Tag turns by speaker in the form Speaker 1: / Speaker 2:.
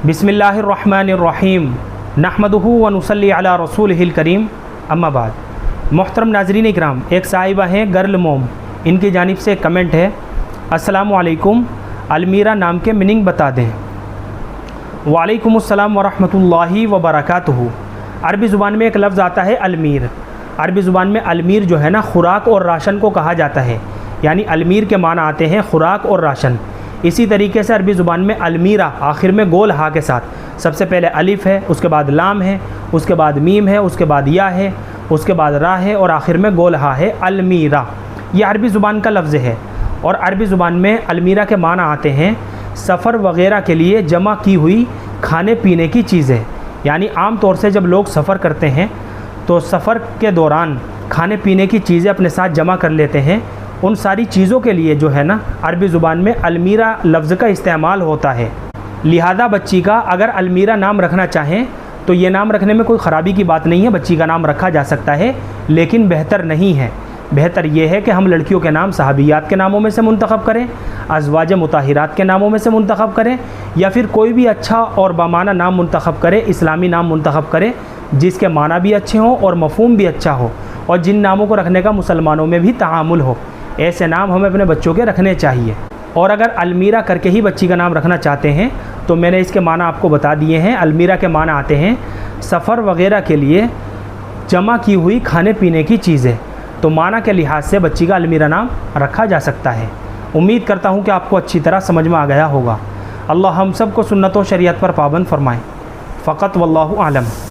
Speaker 1: बिस्मिल्लाहिर्रहमानिर्रहीम नहमदुहु व नुसल्ली अला रसूलिहिल करीम अम्मा बाद। मोहतरम नाज़रीन इकराम, एक साहिबा हैं गर्ल मोम, इनकी जानिब से कमेंट है, अस्सलामु अलैकुम, अलमीरा नाम के मीनिंग बता दें। वालेकुमुस्सलाम व रहमतुल्लाहि व बरकातुहू। अरबी ज़ुबान में एक लफ्ज़ आता है अलमीर। अरबी ज़ुबान में अलमीर जो है ना, ख़ुराक और राशन को कहा जाता है, यानी अलमीर के माना आते हैं ख़ुराक और राशन। इसी तरीके से अरबी ज़ुबान में अलमीरा आखिर में गोल हा के साथ, सबसे पहले अलिफ़ है, उसके बाद लाम है, उसके बाद मीम है, उसके बाद या है, उसके बाद रा है और आखिर में गोल हा है, अलमीरा। यह अरबी ज़ुबान का लफ्ज़ है। और अरबी ज़ुबान में अलमीरा के माना आते हैं सफ़र वग़ैरह के लिए जमा की हुई खाने पीने की चीज़ें। यानी आम तौर से जब लोग सफ़र करते हैं तो सफ़र के दौरान खाने पीने की चीज़ें अपने साथ जमा कर लेते हैं। उन सारी चीज़ों के लिए जो है ना, अरबी ज़ुबान में अलमीरा लफ्ज़ का इस्तेमाल होता है। लिहाजा बच्ची का अगर अलमीरा नाम रखना चाहें तो ये नाम रखने में कोई ख़राबी की बात नहीं है, बच्ची का नाम रखा जा सकता है, लेकिन बेहतर नहीं है। बेहतर ये है कि हम लड़कियों के नाम सहाबियात के नामों में से मुंतखब करें, अज़वाज मुताहिरात के नामों में से मुंतखब करें, या फिर कोई भी अच्छा और बामाना नाम मुंतखब करें, इस्लामी नाम मुंतखब करें जिसके माना भी अच्छे हों और मफ़हूम भी अच्छा हो, और जिन नामों को रखने का मुसलमानों में भी तआमुल हो। ऐसे नाम हमें अपने बच्चों के रखने चाहिए। और अगर अलमीरा करके ही बच्ची का नाम रखना चाहते हैं तो मैंने इसके माना आपको बता दिए हैं। अलमीरा के माना आते हैं सफ़र वग़ैरह के लिए जमा की हुई खाने पीने की चीज़ें। तो माना के लिहाज से बच्ची का अलमीरा नाम रखा जा सकता है। उम्मीद करता हूँ कि आपको अच्छी तरह समझ में आ गया होगा। अल्लाह हम सब को सुन्नत व शरीयत पर पाबंद फरमाए। फ़क़त वल्लाहु आलम।